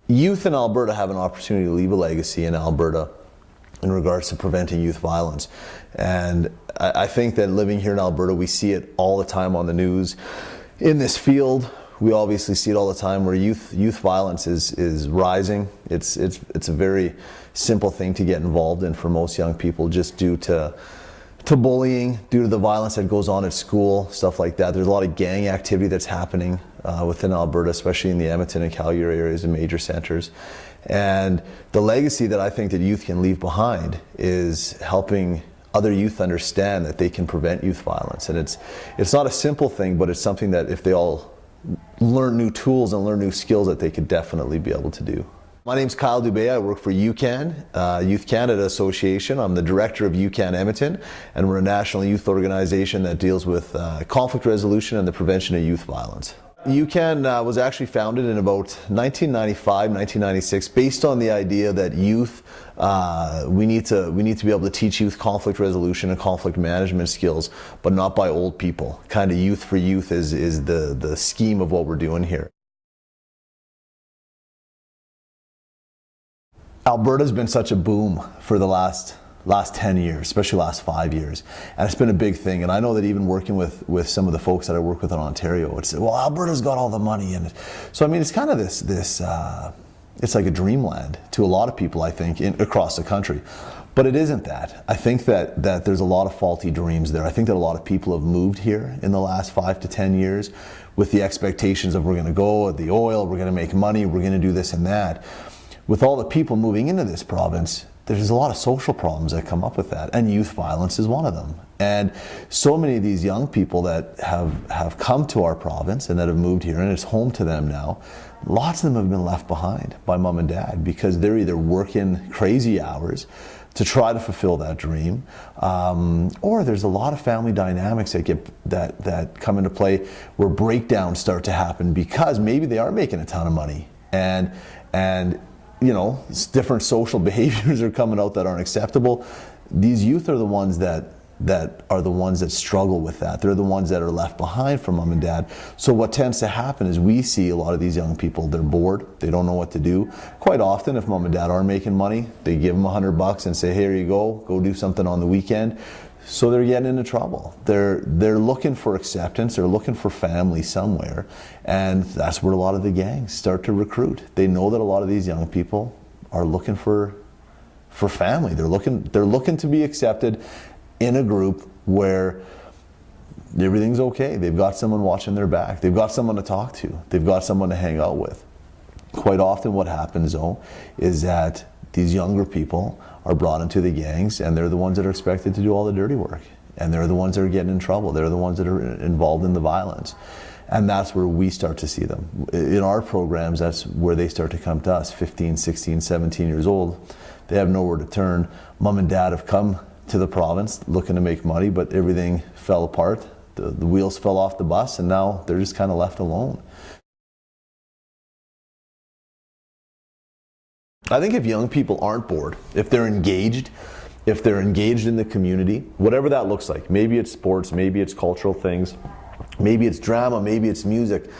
Youth in Alberta have an opportunity to leave a legacy in Alberta in regards to preventing youth violence. And I think that living here in Alberta, we see it all the time on the news. In this field, we obviously see it all the time where youth violence is rising. It's a very simple thing to get involved in for most young people, just due to bullying, due to the violence that goes on at school, stuff like that. There's a lot of gang activity that's happening within Alberta, especially in the Edmonton and Calgary areas and major centers. And the legacy that I think that youth can leave behind is helping other youth understand that they can prevent youth violence. And it's not a simple thing, but it's something that if they all learn new tools and learn new skills, that they could definitely be able to do. My name's Kyle Dubé. I work for Youcan, Youth Canada Association. I'm the director of Youcan Edmonton, and we're a national youth organization that deals with conflict resolution and the prevention of youth violence. Youcan was actually founded in about 1995, 1996, based on the idea that youth, we need to be able to teach youth conflict resolution and conflict management skills, but not by old people. Kind of youth for youth is the scheme of what we're doing here. Alberta's been such a boom for the last 10 years, especially last 5 years. And it's been a big thing. And I know that even working with some of the folks that I work with in Ontario, it's, well, Alberta's got all the money. And so, I mean, it's kind of this it's like a dreamland to a lot of people, I think, across the country. But it isn't that. I think that there's a lot of faulty dreams there. I think that a lot of people have moved here in the last 5 to 10 years with the expectations of we're going to go at the oil, we're going to make money, we're going to do this and that. With all the people moving into this province, there's a lot of social problems that come up with that, and youth violence is one of them. And so many of these young people that have come to our province and that have moved here, and it's home to them now, lots of them have been left behind by mom and dad because they're either working crazy hours to try to fulfill that dream, or there's a lot of family dynamics that come into play where breakdowns start to happen because maybe they are making a ton of money, and you know, different social behaviors are coming out that aren't acceptable. These youth are the ones that struggle with that. They're the ones that are left behind from mom and dad. So what tends to happen is we see a lot of these young people, they're bored, they don't know what to do. Quite often, if mom and dad aren't making money, they give them $100 and say, here you go do something on the weekend. So they're getting into trouble. They're looking for acceptance, they're looking for family somewhere, and that's where a lot of the gangs start to recruit. They know that a lot of these young people are looking for family. They're looking to be accepted in a group where everything's okay. They've got someone watching their back. They've got someone to talk to. They've got someone to hang out with. Quite often what happens though is that these younger people are brought into the gangs, and they're the ones that are expected to do all the dirty work. And they're the ones that are getting in trouble. They're the ones that are involved in the violence. And that's where we start to see them. In our programs, that's where they start to come to us, 15, 16, 17 years old. They have nowhere to turn. Mom and dad have come to the province looking to make money, but everything fell apart. The wheels fell off the bus, and now they're just kind of left alone. I think if young people aren't bored, if they're engaged in the community, whatever that looks like, maybe it's sports, maybe it's cultural things, maybe it's drama, maybe it's music,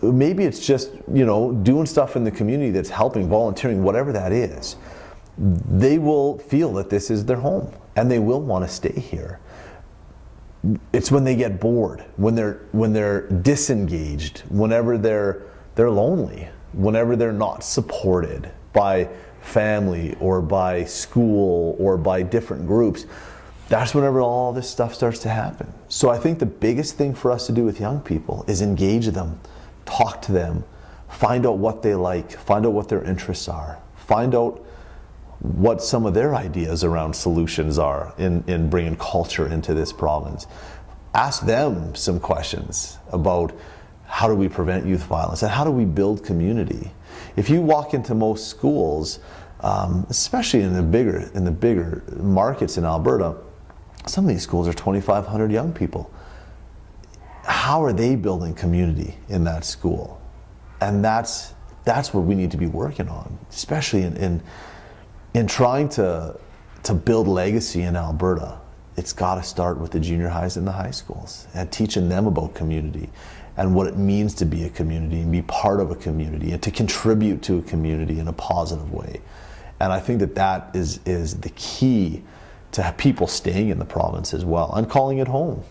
maybe it's just, you know, doing stuff in the community that's helping, volunteering, whatever that is, they will feel that this is their home and they will want to stay here. It's when they get bored, when they're disengaged, whenever they're lonely, whenever they're not supported by family or by school or by different groups, that's whenever all this stuff starts to happen. So I think the biggest thing for us to do with young people is engage them, talk to them, find out what they like, find out what their interests are, find out what some of their ideas around solutions are in bringing culture into this province. Ask them some questions about how do we prevent youth violence and how do we build community. If you walk into most schools, especially in the bigger markets in Alberta, some of these schools are 2,500 young people. How are they building community in that school? And that's what we need to be working on, especially in trying to build legacy in Alberta. it's got to start with the junior highs and the high schools, and teaching them about community and what it means to be a community and be part of a community and to contribute to a community in a positive way. And I think that is the key to people staying in the province as well and calling it home.